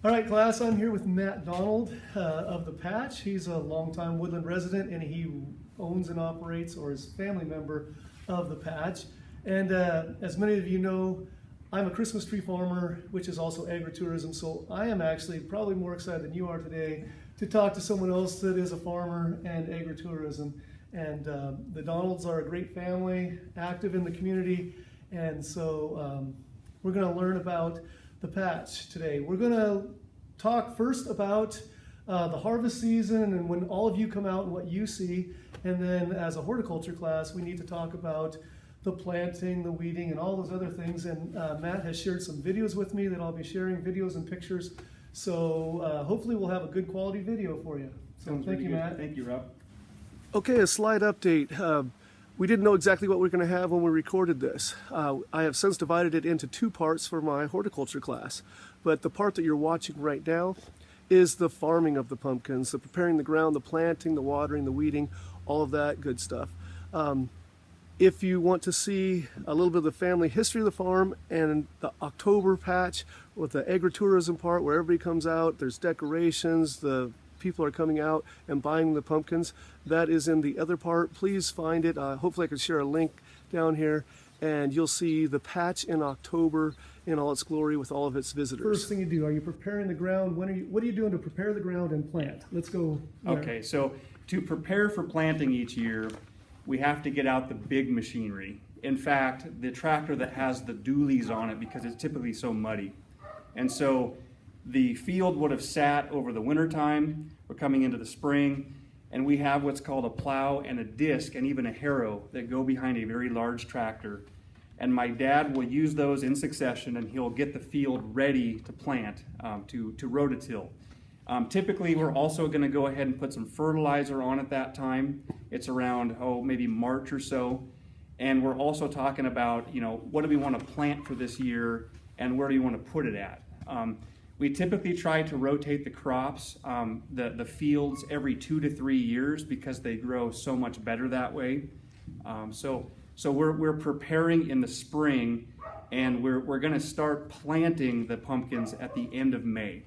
All right, class, I'm here with Matt Donald of The Patch. He's a longtime Woodland resident, and he owns and operates, or is family member of The Patch. And as many of you know, I'm a Christmas tree farmer, which is also agritourism, so I am actually probably more excited than you are today to talk to someone else that is a farmer and agritourism. And the Donalds are a great family, active in the community, and so we're going to learn about The Patch today. We're going to talk first about the harvest season and when all of you come out and what you see, and then as a horticulture class, we need to talk about the planting, the weeding, and all those other things. And Matt has shared some videos with me that I'll be sharing, videos and pictures. So hopefully we'll have a good quality video for you. So thank you, Matt. Thank you, Rob. Okay, a slide update. We didn't know exactly what we were going to have when we recorded this. I have since divided it into two parts for my horticulture class. But the part that you're watching right now is the farming of the pumpkins, the preparing the ground, the planting, the watering, the weeding, all of that good stuff. If you want to see a little bit of the family history of the farm and the October patch with the agritourism part where everybody comes out, there's decorations, the people are coming out and buying the pumpkins, that is in the other part. Please find it. Hopefully I can share a link down here, and you'll see the patch in October in all its glory with all of its visitors. First thing you do, are you preparing the ground? What are you doing to prepare the ground and plant? Let's go there. Okay, so to prepare for planting each year, we have to get out the big machinery. In fact, the tractor that has the dualies on it, because it's typically so muddy. And so the field would have sat over the winter time. We're coming into the spring, and we have what's called a plow and a disc and even a harrow that go behind a very large tractor. And my dad will use those in succession, and he'll get the field ready to plant, to rototill. Typically, we're also going to go ahead and put some fertilizer on at that time. It's around, maybe March or so. And we're also talking about, what do we want to plant for this year, and where do you want to put it at? We typically try to rotate the crops, the fields every 2 to 3 years because they grow so much better that way. So we're preparing in the spring, and we're going to start planting the pumpkins at the end of May.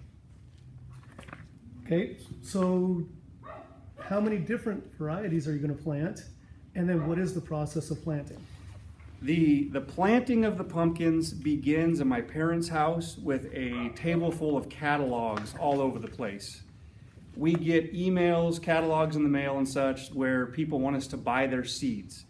Okay, so how many different varieties are you going to plant? And then what is the process of planting? The planting of the pumpkins begins in my parents' house with a table full of catalogs all over the place. We get emails, catalogs in the mail and such where people want us to buy their seeds.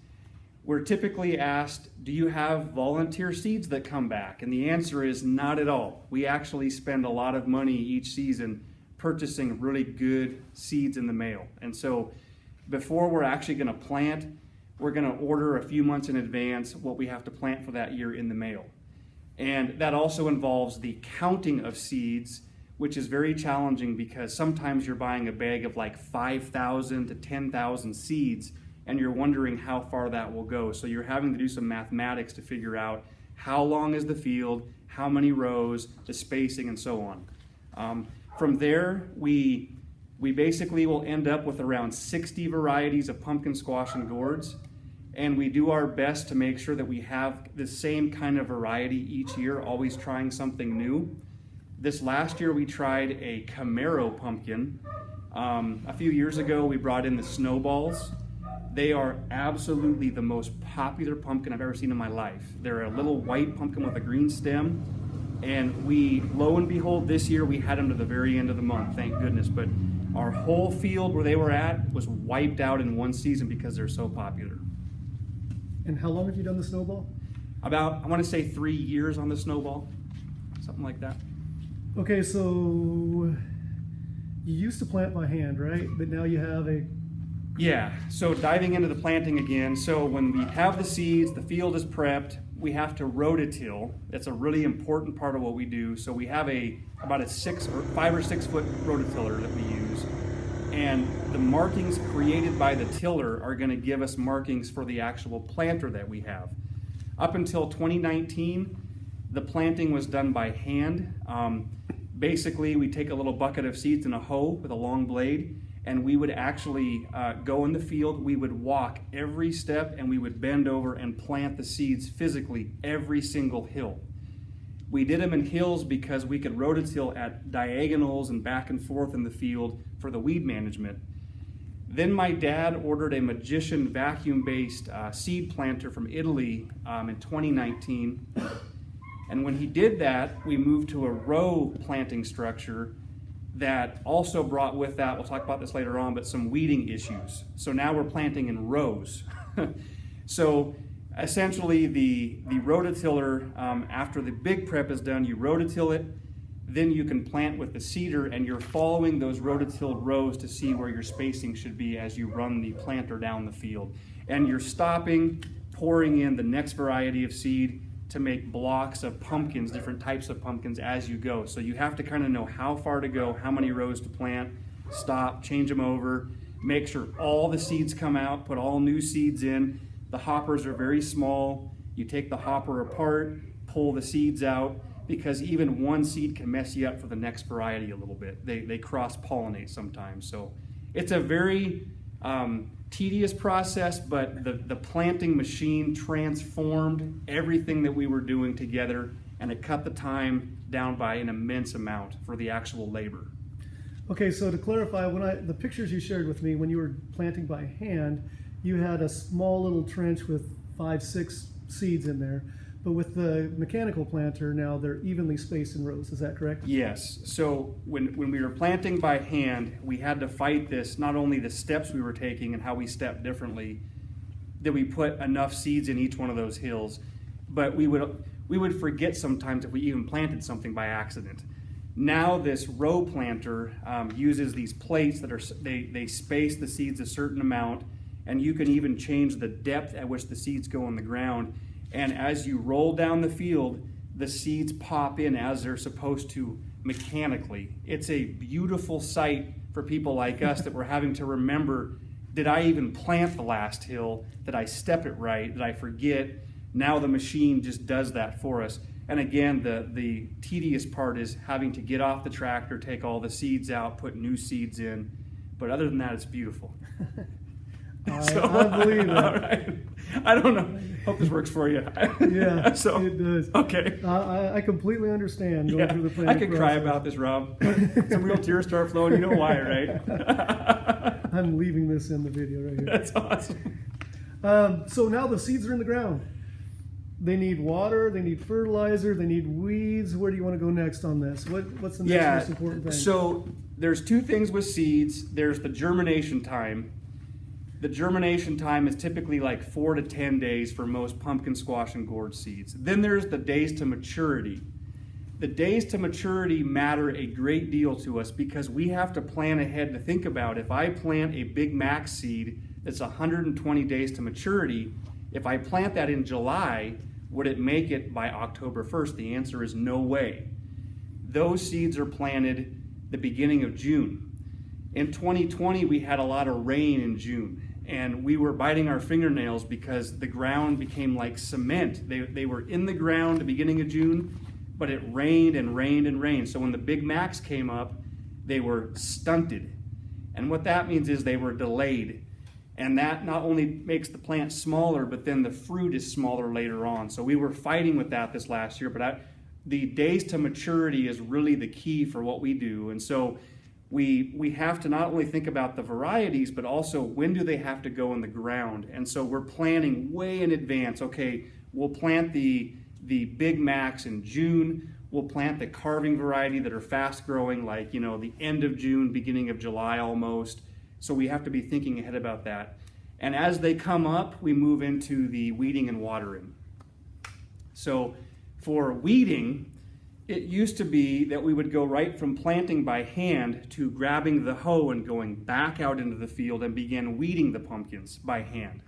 We're typically asked, do you have volunteer seeds that come back? And the answer is not at all. We actually spend a lot of money each season purchasing really good seeds in the mail. And so before we're actually going to plant, we're going to order a few months in advance what we have to plant for that year in the mail. And that also involves the counting of seeds, which is very challenging because sometimes you're buying a bag of like 5,000 to 10,000 seeds, and you're wondering how far that will go. So you're having to do some mathematics to figure out how long is the field, how many rows, the spacing, and so on. From there, we basically will end up with around 60 varieties of pumpkin squash and gourds, and we do our best to make sure that we have the same kind of variety each year, always trying something new. This last year we tried a Camaro pumpkin. A few years ago we brought in the snowballs. They are absolutely the most popular pumpkin I've ever seen in my life. They're a little white pumpkin with a green stem. And lo and behold, this year we had them to the very end of the month, thank goodness. But our whole field where they were at was wiped out in one season because they're so popular. And how long have you done the snowball? About, I want to say 3 years on the snowball, something like that. Okay, so you used to plant by hand, right? But now you have a... Yeah, so diving into the planting again. So when we have the seeds, the field is prepped, we have to rototill. That's a really important part of what we do. So we have about a 5 or 6 foot rototiller that we use. And the markings created by the tiller are going to give us markings for the actual planter that we have. Up until 2019, the planting was done by hand. Basically, we take a little bucket of seeds and a hoe with a long blade, and we would actually go in the field. We would walk every step, and we would bend over and plant the seeds physically every single hill. We did them in hills because we could rototill at diagonals and back and forth in the field for the weed management. Then my dad ordered a Magician vacuum-based seed planter from Italy in 2019. And when he did that, we moved to a row planting structure that also brought with that, we'll talk about this later on, but some weeding issues. So now we're planting in rows. So essentially the rototiller, after the big prep is done, you rototill it, then you can plant with the seeder, and you're following those rototilled rows to see where your spacing should be as you run the planter down the field. And you're stopping, pouring in the next variety of seed to make blocks of pumpkins, different types of pumpkins as you go. So you have to kind of know how far to go, how many rows to plant, stop, change them over, make sure all the seeds come out, put all new seeds in. The hoppers are very small. You take the hopper apart, pull the seeds out, because even one seed can mess you up for the next variety a little bit. They cross-pollinate sometimes. So it's a very tedious process, but the planting machine transformed everything that we were doing together, and it cut the time down by an immense amount for the actual labor. Okay, so to clarify, the pictures you shared with me, when you were planting by hand, you had a small little trench with 5-6 seeds in there. But with the mechanical planter now, they're evenly spaced in rows. Is that correct? Yes. So when we were planting by hand, we had to fight this, not only the steps we were taking and how we stepped differently, that we put enough seeds in each one of those hills, but we would forget sometimes if we even planted something by accident. Now this row planter uses these plates that they space the seeds a certain amount, and you can even change the depth at which the seeds go in the ground. And as you roll down the field, the seeds pop in as they're supposed to mechanically. It's a beautiful sight for people like us that we're having to remember, did I even plant the last hill? Did I step it right? Did I forget? Now the machine just does that for us. And again, the tedious part is having to get off the tractor, take all the seeds out, put new seeds in. But other than that, it's beautiful. I believe it. All right. I don't know. Hope this works for you. Yeah, so, it does. Okay. I completely understand going through the planning I could cry about this, Rob. Some real tears start flowing. You know why, right? I'm leaving this in the video right here. That's awesome. So now the seeds are in the ground. They need water, they need fertilizer, they need weeds. Where do you want to go next on this? What's the next most important thing? So there's two things with seeds. There's the germination time. The germination time is typically like 4 to 10 days for most pumpkin, squash, and gourd seeds. Then there's the days to maturity. The days to maturity matter a great deal to us because we have to plan ahead to think about, if I plant a Big Mac seed that's 120 days to maturity, if I plant that in July, would it make it by October 1st? The answer is no way. Those seeds are planted the beginning of June. In 2020, we had a lot of rain in June, and we were biting our fingernails because the ground became like cement. They were in the ground the beginning of June, but it rained and rained and rained. So when the Big Macs came up, they were stunted. And what that means is they were delayed. And that not only makes the plant smaller, but then the fruit is smaller later on. So we were fighting with that this last year, but the days to maturity is really the key for what we do. And so we have to not only think about the varieties, but also when do they have to go in the ground. And so we're planning way in advance. Okay, we'll plant the Big Macs in June. We'll plant the carving variety that are fast growing, like, the end of June, beginning of July almost. So we have to be thinking ahead about that. And as they come up, we move into the weeding and watering. So for weeding, it used to be that we would go right from planting by hand to grabbing the hoe and going back out into the field and begin weeding the pumpkins by hand.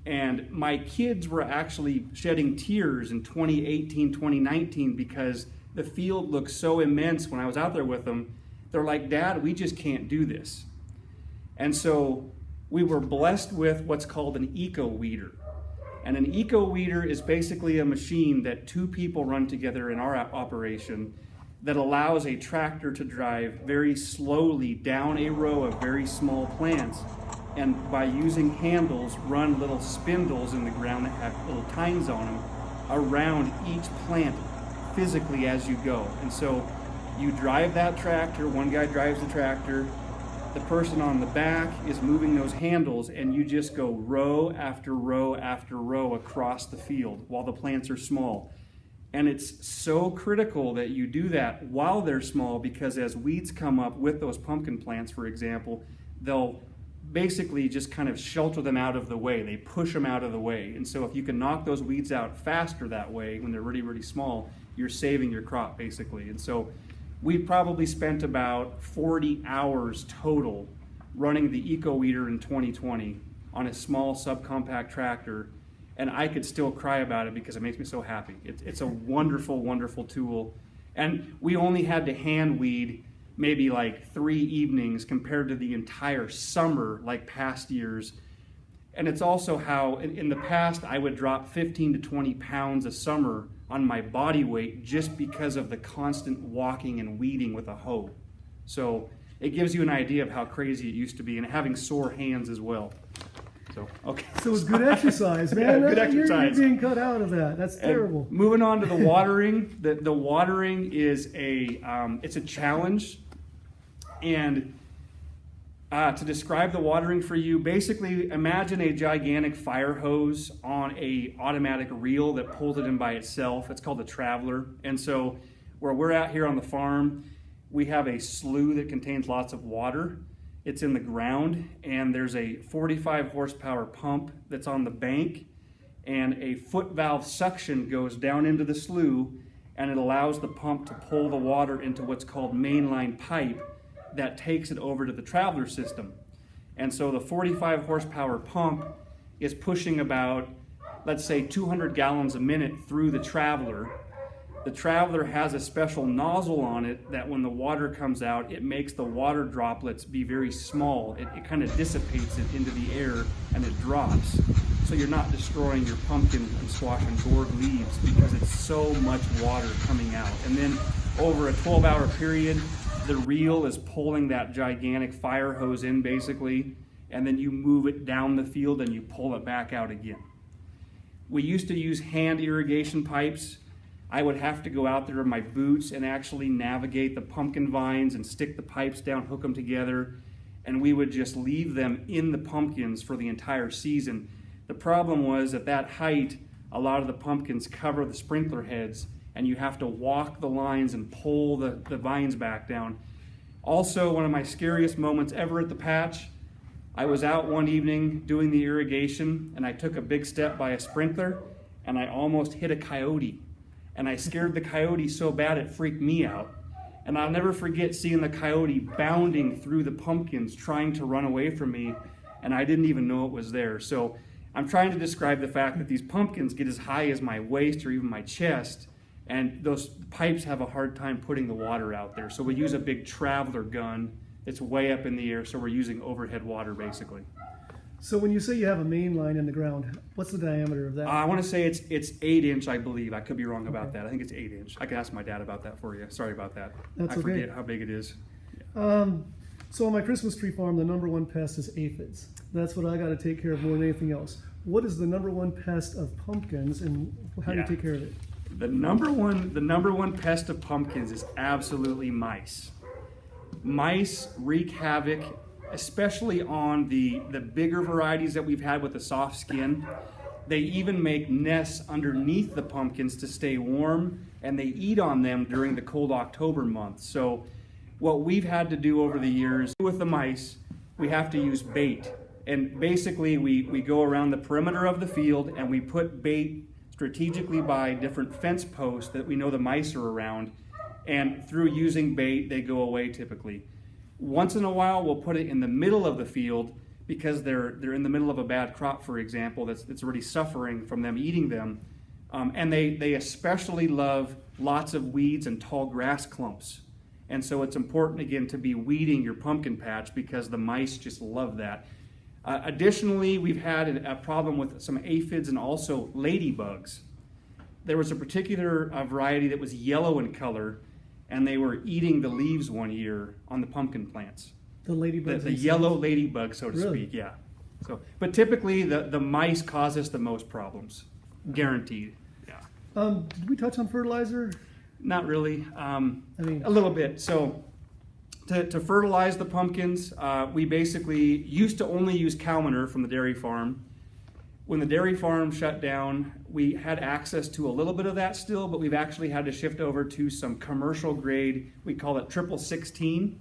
And my kids were actually shedding tears in 2018, 2019 because the field looked so immense when I was out there with them. They're like, Dad, we just can't do this. And so we were blessed with what's called an eco-weeder. And an eco-weeder is basically a machine that 2 people run together in our operation that allows a tractor to drive very slowly down a row of very small plants, and by using handles, run little spindles in the ground that have little tines on them around each plant physically as you go. And so you drive that tractor, one guy drives the tractor, the person on the back is moving those handles, and you just go row after row after row across the field while the plants are small. And it's so critical that you do that while they're small, because as weeds come up with those pumpkin plants, for example, they'll basically just kind of shelter them out of the way. They push them out of the way. And so if you can knock those weeds out faster that way when they're really, really small, you're saving your crop basically. And so we probably spent about 40 hours total running the Eco Weeder in 2020 on a small subcompact tractor. And I could still cry about it because it makes me so happy. It's a wonderful, wonderful tool. And we only had to hand weed maybe like 3 evenings compared to the entire summer like past years. And it's also how in the past I would drop 15 to 20 pounds a summer on my body weight just because of the constant walking and weeding with a hoe. So it gives you an idea of how crazy it used to be, and having sore hands as well. So, okay. So it's good exercise, man. Yeah, good exercise. You're being cut out of that. That's terrible. And moving on to the watering, the watering is it's a challenge. And to describe the watering for you, basically imagine a gigantic fire hose on a automatic reel that pulls it in by itself. It's called a traveler. And so where we're at here on the farm, we have a slough that contains lots of water. It's in the ground, and there's a 45 horsepower pump that's on the bank, and a foot valve suction goes down into the slough, and it allows the pump to pull the water into what's called mainline pipe that takes it over to the traveler system. And so the 45 horsepower pump is pushing about, let's say, 200 gallons a minute through the traveler. The traveler has a special nozzle on it that when the water comes out, it makes the water droplets be very small. It kind of dissipates it into the air and it drops. So you're not destroying your pumpkin and squash and gourd leaves because it's so much water coming out. And then over a 12-hour period, the reel is pulling that gigantic fire hose in basically, and then you move it down the field and you pull it back out again. We used to use hand irrigation pipes. I would have to go out there in my boots and actually navigate the pumpkin vines and stick the pipes down, hook them together, and we would just leave them in the pumpkins for the entire season. The problem was at that height, a lot of the pumpkins cover the sprinkler heads, and you have to walk the lines and pull the vines back down. Also, one of my scariest moments ever at the patch, I was out one evening doing the irrigation, and I took a big step by a sprinkler, and I almost hit a coyote. And I scared the coyote so bad it freaked me out. And I'll never forget seeing the coyote bounding through the pumpkins trying to run away from me, and I didn't even know it was there. So I'm trying to describe the fact that these pumpkins get as high as my waist or even my chest, and those pipes have a hard time putting the water out there. So we use a big traveler gun that's way up in the air, so we're using overhead water basically. So when you say you have a main line in the ground, what's the diameter of that? I want to say it's 8-inch, I believe. I could be wrong about that. I think it's 8-inch. I can ask my dad about that for you. Sorry about that. That's I forget how big it is. So on my Christmas tree farm, the number one pest is aphids. That's what I got to take care of more than anything else. What is the number one pest of pumpkins, and how do you take care of it? The number one pest of pumpkins is absolutely mice. Mice wreak havoc, especially on the bigger varieties that we've had with the soft skin. They even make nests underneath the pumpkins to stay warm, and they eat on them during the cold October month. So what we've had to do over the years with the mice, we have to use bait. And basically we go around the perimeter of the field and we put bait strategically by different fence posts that we know the mice are around. And through using bait, they go away typically. Once in a while, we'll put it in the middle of the field because they're in the middle of a bad crop, for example, that's already suffering from them eating them. And they especially love lots of weeds and tall grass clumps. And so it's important, again, to be weeding your pumpkin patch because the mice just love that. Additionally, we've had a problem with some aphids and also ladybugs. There was a particular variety that was yellow in color, and they were eating the leaves one year on the pumpkin plants. The ladybugs? The yellow ladybug, so to speak, yeah. So, but typically, the mice cause us the most problems, guaranteed. Yeah. Did we touch on fertilizer? Not really. I mean, A little bit. So to fertilize the pumpkins, we basically used to only use cow manure from the dairy farm. When the dairy farm shut down, we had access to a little bit of that still, but we've actually had to shift over to some commercial grade, we call it 16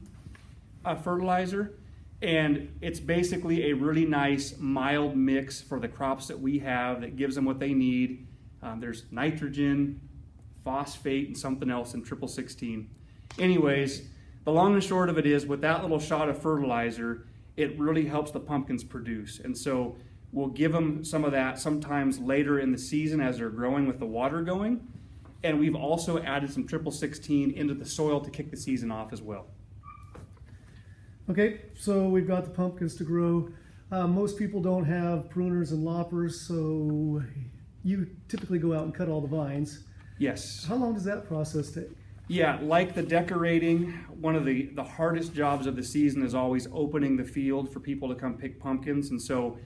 fertilizer. And it's basically a really nice mild mix for the crops that we have that gives them what they need. There's nitrogen, phosphate, and something else in 16. Anyways, the long and short of it is with that little shot of fertilizer, it really helps the pumpkins produce. And so we'll give them some of that sometimes later in the season as they're growing with the water going. And we've also added some 16 into the soil to kick the season off as well. okay, so we've got the pumpkins to grow. Most people don't have pruners and loppers, so you typically go out and cut all the vines. Yes. How long does that process take? Yeah, like the decorating, one of the hardest jobs of the season is always opening the field for people to come pick pumpkins. And so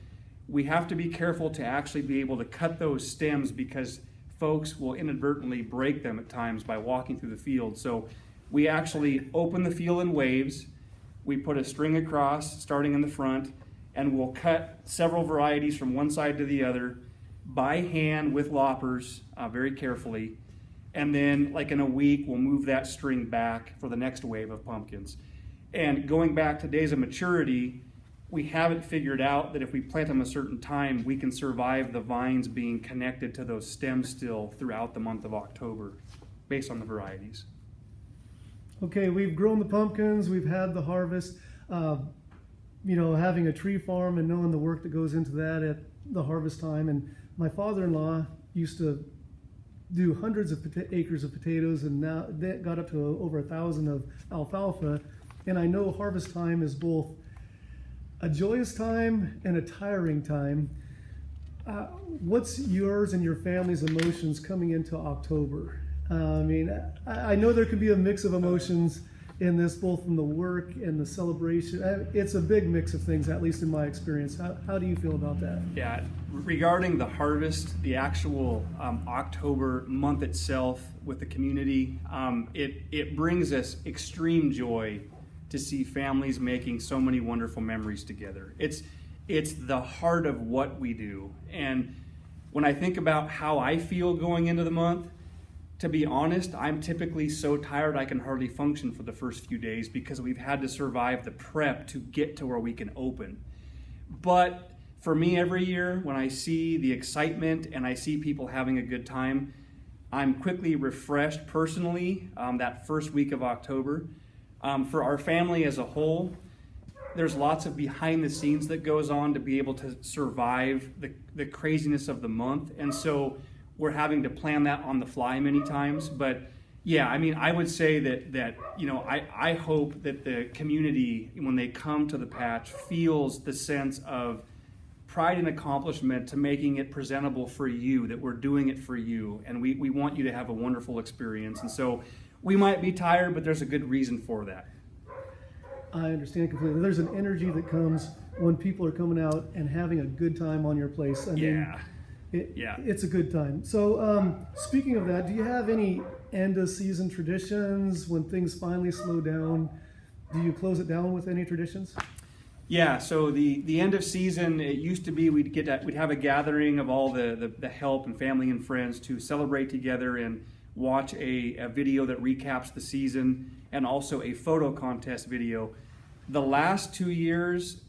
we have to be careful to actually be able to cut those stems because folks will inadvertently break them at times by walking through the field. So we actually open the field in waves. We put a string across starting in the front, and we'll cut several varieties from one side to the other by hand with loppers very carefully. And then like in a week, we'll move that string back for the next wave of pumpkins. And going back to days of maturity, we haven't figured out that if we plant them a certain time, we can survive the vines being connected to those stems still throughout the month of October based on the varieties. Okay, we've grown the pumpkins, we've had the harvest. Having a tree farm and knowing the work that goes into that at the harvest time. And my father-in-law used to do hundreds of acres of potatoes, and now that got up to over 1,000 of alfalfa. And I know harvest time is both a joyous time and a tiring time. What's yours and your family's emotions coming into October? I know there can be a mix of emotions in this, both from the work and the celebration. It's a big mix of things, at least in my experience. How do you feel about that? Yeah, regarding the harvest, the actual October month itself with the community, it brings us extreme joy to see families making so many wonderful memories together. It's the heart of what we do. And when I think about how I feel going into the month, to be honest, I'm typically so tired I can hardly function for the first few days because we've had to survive the prep to get to where we can open. But for me, every year, when I see the excitement and I see people having a good time, I'm quickly refreshed personally that first week of October. For our family as a whole, there's lots of behind the scenes that goes on to be able to survive the craziness of the month. And so we're having to plan that on the fly many times. But yeah, I would say that I hope that the community, when they come to the patch, feels the sense of pride and accomplishment to making it presentable for you, that we're doing it for you. And we want you to have a wonderful experience. And so we might be tired, but there's a good reason for that. I understand completely. There's an energy that comes when people are coming out and having a good time on your place. It's a good time. So speaking of that, do you have any end of season traditions when things finally slow down? Do you close it down with any traditions? Yeah, so the end of season, it used to be we'd have a gathering of all the help and family and friends to celebrate together and watch a video that recaps the season and also a photo contest video. The last 2 years,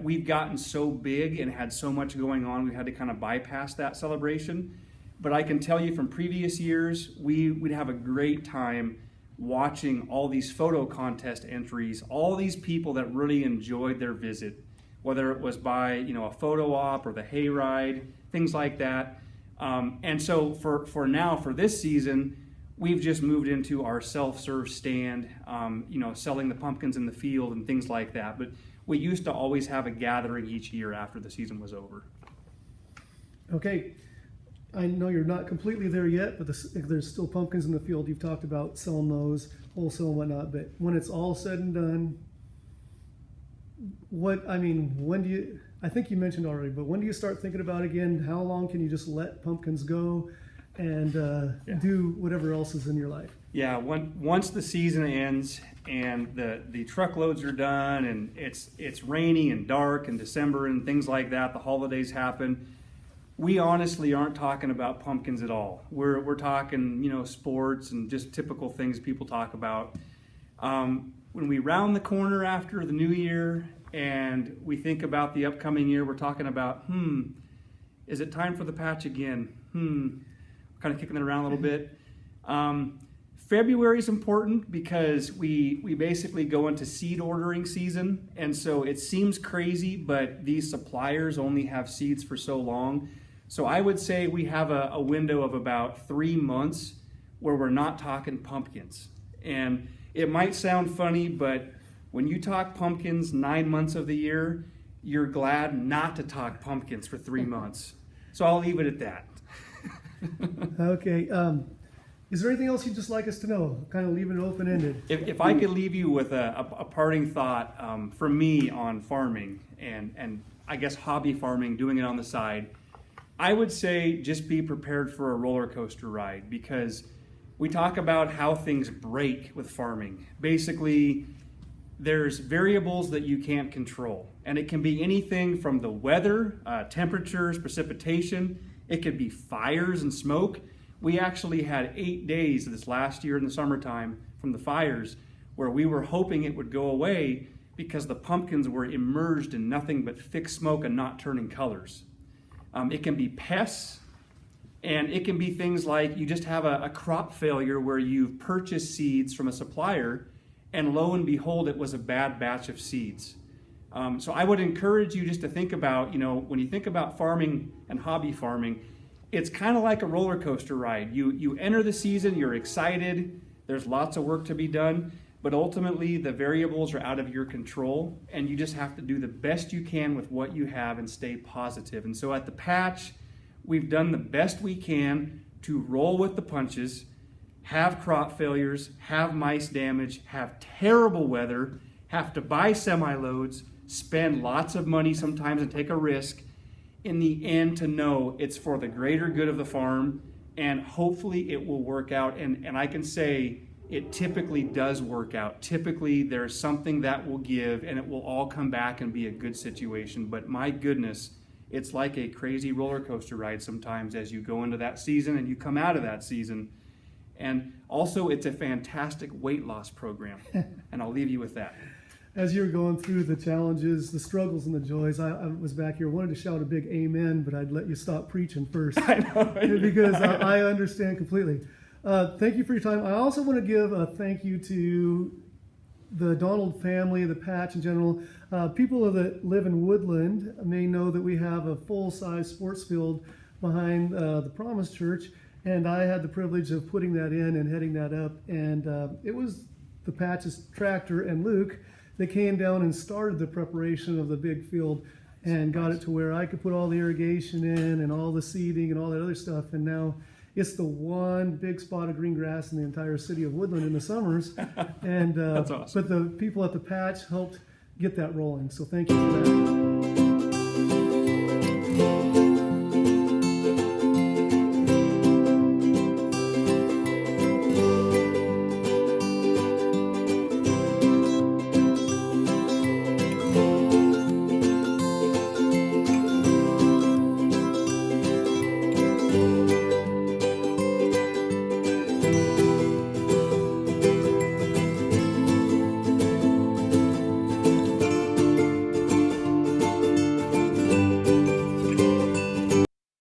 we've gotten so big and had so much going on, we had to kind of bypass that celebration. But I can tell you from previous years, we'd have a great time watching all these photo contest entries, all these people that really enjoyed their visit, whether it was by a photo op or the hayride, things like that. And so for now, for this season, we've just moved into our self-serve stand, selling the pumpkins in the field and things like that. But we used to always have a gathering each year after the season was over. Okay. I know you're not completely there yet, but there's still pumpkins in the field. You've talked about selling those, wholesale and whatnot. But when it's all said and done, when do you, I think you mentioned already, but when do you start thinking about again, how long can you just let pumpkins go and do whatever else is in your life? Yeah, once the season ends and the truckloads are done and it's rainy and dark in December and things like that, the holidays happen, we honestly aren't talking about pumpkins at all. We're talking, sports and just typical things people talk about. When we round the corner after the new year and we think about the upcoming year, we're talking about, is it time for the patch again? Kind of kicking it around a little bit. February is important because we basically go into seed ordering season, and so it seems crazy, but these suppliers only have seeds for so long. So I would say we have a window of about 3 months where we're not talking pumpkins. And it might sound funny, but when you talk pumpkins 9 months of the year, you're glad not to talk pumpkins for 3 months. So I'll leave it at that. Okay. Is there anything else you'd just like us to know? Kind of leaving it open-ended. If I could leave you with a parting thought from me on farming and I guess hobby farming, doing it on the side, I would say just be prepared for a roller coaster ride, because we talk about how things break with farming. Basically, there's variables that you can't control, and it can be anything from the weather, temperatures, precipitation. It could be fires and smoke. We actually had 8 days this last year in the summertime from the fires where we were hoping it would go away because the pumpkins were immersed in nothing but thick smoke and not turning colors. It can be pests, and it can be things like you just have a crop failure where you've purchased seeds from a supplier and lo and behold, it was a bad batch of seeds. So I would encourage you just to think about, when you think about farming and hobby farming, it's kind of like a roller coaster ride. You enter the season, you're excited, there's lots of work to be done, but ultimately the variables are out of your control, and you just have to do the best you can with what you have and stay positive. And so at the patch, we've done the best we can to roll with the punches, have crop failures, have mice damage, have terrible weather, have to buy semi-loads, spend lots of money sometimes and take a risk, in the end to know it's for the greater good of the farm, and hopefully it will work out. And I can say it typically does work out. Typically there's something that will give and it will all come back and be a good situation. But my goodness, it's like a crazy roller coaster ride sometimes as you go into that season and you come out of that season. And also it's a fantastic weight loss program. And I'll leave you with that. As you were going through the challenges, the struggles, and the joys, I was back here, wanted to shout a big amen, but I'd let you stop preaching first. I know. Because I understand completely. Thank you for your time. I also want to give a thank you to the Donald family, the patch in general. People that live in Woodland may know that we have a full-size sports field behind the Promise Church, and I had the privilege of putting that in and heading that up. And it was the patch's tractor and Luke that came down and started the preparation of the big field and got it to where I could put all the irrigation in and all the seeding and all that other stuff. And now it's the one big spot of green grass in the entire city of Woodland in the summers. And That's awesome. But the people at the patch helped get that rolling. So thank you for that.